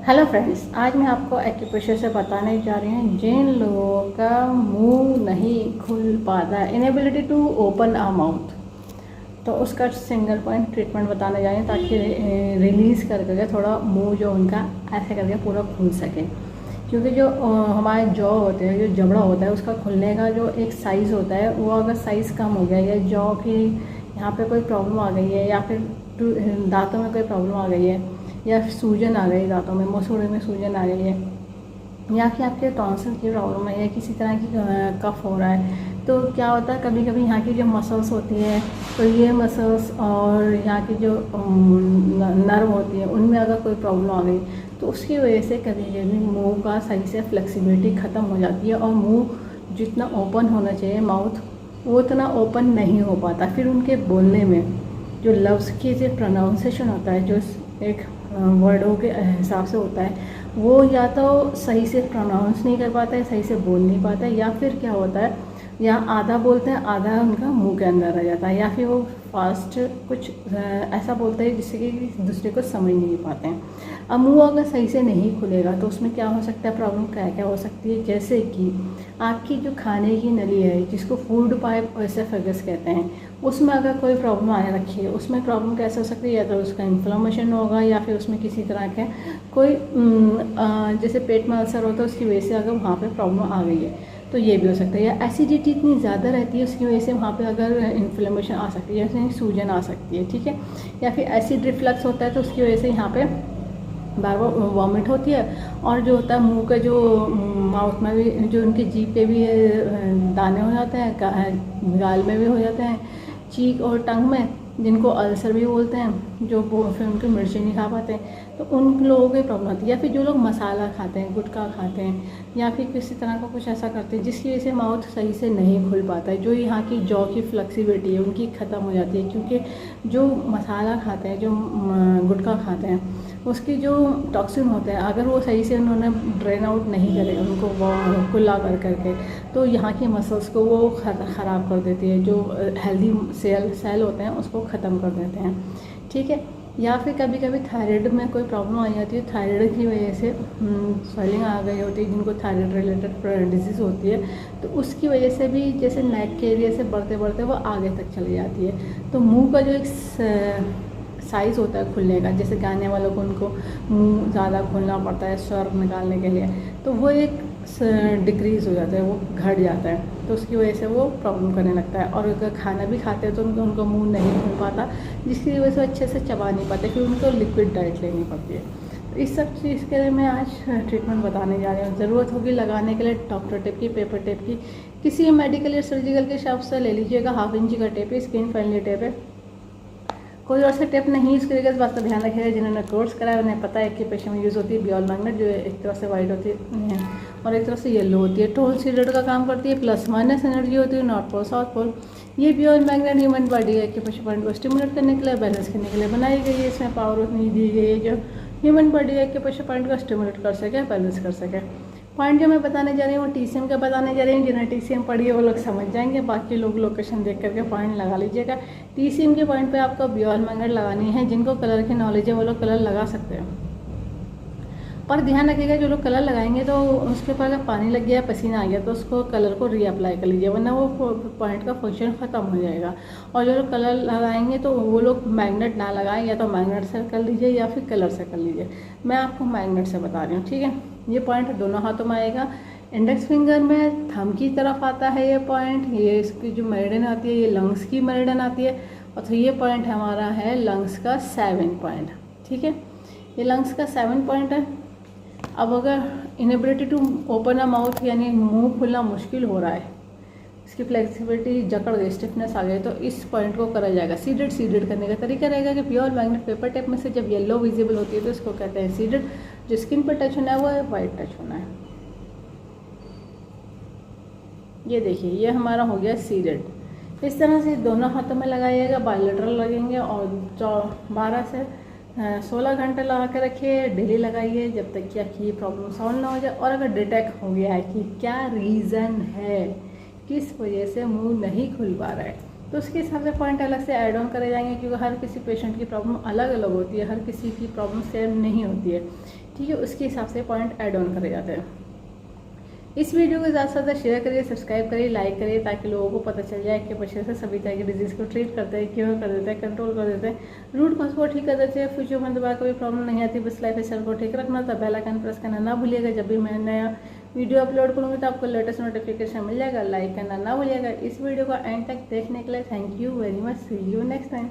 Hello friends, आज मैं आपको एक्यूप्रेशर से बताने जा रही हूँ जिन लोगों का मुंह नहीं खुल पाता, inability to open a mouth, तो उसका सिंगल पॉइंट ट्रीटमेंट बताने जा रही हूँ ताकि रिलीज़ करके थोड़ा मुंह जो उनका ऐसे करके पूरा खुल सके। क्योंकि जो हमारे जॉ होते हैं, जो जबड़ा होता है, उसका खुलने का जो एक साइज़ होता है, वो अगर साइज़ कम हो गया या जॉ की यहाँ पे कोई प्रॉब्लम आ गई है या फिर दांतों में कोई प्रॉब्लम आ गई है या सूजन आ गई, दांतों में मसूड़े में सूजन आ गई है या फिर आपके टॉन्सिल की प्रॉब्लम है या किसी तरह की कफ हो रहा है, तो क्या होता है कभी कभी यहाँ की जो मसल्स होती है, तो ये मसल्स और यहाँ की जो नर्व होती है उनमें अगर कोई प्रॉब्लम आ गई तो उसकी वजह से कभी कभी मुंह का सही से फ्लेक्सिबिलिटी ख़त्म हो जाती है और मुंह जितना ओपन होना चाहिए माउथ वो उतना ओपन नहीं हो पाता। फिर उनके बोलने में जो लफ्ज़ की जो प्रोनाउंसिएशन होता है, जो एक वर्डों के हिसाब से होता है, वो या तो सही से प्रोनाउंस नहीं कर पाता है, सही से बोल नहीं पाता है, या फिर क्या होता है या आधा बोलते हैं आधा उनका मुंह के अंदर रह जाता है, या फिर वो फास्ट कुछ ऐसा बोलते हैं जिससे कि दूसरे को समझ नहीं पाते हैं। अब मुंह अगर सही से नहीं खुलेगा तो उसमें क्या हो सकता है, प्रॉब्लम क्या क्या हो सकती है, जैसे कि आपकी जो खाने की नली है जिसको फूड पाइप एसोफेगस कहते हैं, उसमें अगर कोई प्रॉब्लम आने रखी है, उसमें प्रॉब्लम कैसे हो सकती है, या तो उसका इन्फ्लेमेशन होगा या फिर उसमें किसी तरह के कोई जैसे पेट में अल्सर होता है उसकी वजह से अगर वहाँ पे प्रॉब्लम आ गई है तो ये भी हो सकता है, या एसिडिटी इतनी ज़्यादा रहती है उसकी वजह से वहाँ पे अगर इन्फ्लेमेशन आ सकती है, जैसे सूजन आ सकती है, ठीक है, या फिर एसिड रिफ्लक्स होता है तो उसकी वजह से यहाँ पे बार बार वॉमिट होती है, और जो होता है मुंह का जो माउथ में भी जो उनकी जीभ पे भी दाने हो जाते हैं, गाल में भी हो जाते हैं, चीक और टंग में, जिनको अल्सर भी बोलते हैं, जो फिर उनकी मिर्ची नहीं खा पाते हैं, तो उन लोगों की प्रॉब्लम होती है। या फिर जो लोग मसाला खाते हैं, गुटखा खाते हैं, या फिर किसी तरह का कुछ ऐसा करते हैं जिसकी वजह से माउथ सही से नहीं खुल पाता है, जो यहाँ की जॉ की फ्लेक्सिबिलिटी है उनकी ख़त्म हो जाती है। क्योंकि जो मसाला खाते हैं, जो गुटखा खाते हैं, उसकी जो टॉक्सिन होते हैं अगर वो सही से उन्होंने ड्रेन आउट नहीं करे उनको कुल्ला कर करके, तो यहाँ की मसल्स को वो ख़राब कर देती है, जो हेल्दी सेल होते हैं उसको ख़त्म कर देते हैं, ठीक है। या फिर कभी कभी थायराइड में कोई प्रॉब्लम आ जाती है, थायराइड की वजह से स्वेलिंग आ गई होती है, जिनको थायराइड रिलेटेड डिजीज़ होती है, तो उसकी वजह से भी जैसे नेक के एरिया से बढ़ते बढ़ते वो आगे तक चली जाती है। तो मुंह का जो एक साइज़ होता है खुलने का, जैसे गाने वालों को उनको मुंह ज़्यादा खोलना पड़ता है स्वर निकालने के लिए, तो वो एक डिक्रीज़ हो जाता है, वो घट जाता है, तो उसकी वजह से वो प्रॉब्लम करने लगता है। और अगर खाना भी खाते हैं तो उनको मुंह नहीं खुल पाता, जिसकी वजह से अच्छे से चबा नहीं पाते, फिर उनको लिक्विड डाइट लेनी पड़ती है। तो इस सब चीज़ के लिए मैं आज ट्रीटमेंट बताने जा रही हूँ। ज़रूरत होगी लगाने के लिए डॉक्टर टेप की, पेपर टेप की, किसी मेडिकल या सर्जिकल के शॉप से ले लीजिएगा। 1/2 इंच का टेप है, स्किन फ्रेंडली टेप है, कोई और से टेप नहीं यूज़ करेगा। इस बात का ध्यान रखिएगा, जिन्होंने कोर्स कराया उन्हें पता है कि पेशेंट में यूज़ होती है बियॉल मैग्नेट, जो एक तरफ से वाइट होती है और एक तरफ से येलो होती है, टोल सीडेड का काम करती है, प्लस माइनस एनर्जी होती है, नॉर्थ पोल साउथ पोल। ये बियॉल मैग्नेट ह्यूमन बॉडी है कि पॉइंट को स्टिमुलेट करने के लिए, बैलेंस करने के लिए बनाई गई है। इसमें पावर उतनी दी गई है जो ह्यूमन बॉडी है कि पॉइंट को स्टिमुलेट कर सके, बैलेंस कर सके। पॉइंट जो मैं बताने जा रही हूँ वो TCM का बताने जा रही हूँ। जिन्हें TCM पढ़ी है वो लोग समझ जाएंगे, बाकी लोग लोकेशन देख करके पॉइंट लगा लीजिएगा। TCM के पॉइंट पे आपको बियॉल मैग्नेट लगानी है। जिनको कलर की नॉलेज है वो लोग कलर लगा सकते हैं, पर ध्यान रखिएगा जो लोग कलर लगाएंगे तो उसके ऊपर अगर पानी लग गया, पसीना आ गया, तो उसको कलर को रीअप्लाई कर लीजिए, वरना वो पॉइंट का फंक्शन ख़त्म हो जाएगा। और जो लोग कलर लगाएंगे तो वो लोग मैग्नेट ना लगाएं, या तो मैग्नेट से कर लीजिए या फिर कलर से कर लीजिए। मैं आपको मैग्नेट से बता रही हूँ, ठीक है। ये पॉइंट दोनों हाथों में आएगा, इंडेक्स फिंगर में थंब की तरफ आता है ये पॉइंट। ये इसकी जो मेरिडियन आती है ये लंग्स की मेरिडियन आती है, और तो ये पॉइंट हमारा है लंग्स का 7 पॉइंट, ठीक है। ये लंग्स का 7 पॉइंट है। अब अगर inability to open a mouth यानी मुंह खुलना मुश्किल हो रहा है, इसकी फ्लेक्सिबिलिटी जकड़ गई, स्टिफनेस आ गई, तो इस पॉइंट को करा जाएगा सीडेड करने का तरीका रहेगा कि प्योर मैग्नेट पेपर टेप में से जब येलो विजिबल होती है तो इसको कहते हैं सीडेड। जो स्किन पर टच होना है वो वाइट टच होना है। ये देखिए ये हमारा हो गया सीडेड। इस तरह से दोनों हाथों में लगाइएगा, बायलेटरल लगेंगे, और 12 से 16 घंटे लगा के रखिए, डेली लगाइए जब तक कि आपकी ये प्रॉब्लम सॉल्व ना हो जाए। और अगर डिटेक्ट हो गया है कि क्या रीज़न है, किस वजह से मुंह नहीं खुल पा रहा है, तो उसके हिसाब से पॉइंट अलग से ऐड ऑन करे जाएंगे, क्योंकि हर किसी पेशेंट की प्रॉब्लम अलग अलग होती है, हर किसी की प्रॉब्लम सेम नहीं होती है, ठीक है, उसके हिसाब से पॉइंट ऐड ऑन करे जाते हैं। इस वीडियो को ज़्यादा से ज़्यादा शेयर करिए, सब्सक्राइब करिए, लाइक करिए, ताकि लोगों को पता चल जाए कि एक्यूप्रेशर से सभी तरह की डिजीज़ को ट्रीट करते हैं, क्योर कर देते हैं, कंट्रोल कर देते हैं, रूट कॉज को ठीक कर देते हैं, फ्यूचर में दोबारा कोई प्रॉब्लम नहीं आती। बस लाइफ स्टाइल को ठीक रखना था। बेल आइकन प्रेस करना ना भूलिएगा। जब भी मैं नया वीडियो अपलोड करूँगी तो आपको लेटेस्ट नोटिफिकेशन मिल जाएगा। लाइक करना ना भूलिएगा। इस वीडियो को एंड तक देखने के लिए thank you very much. See you next time.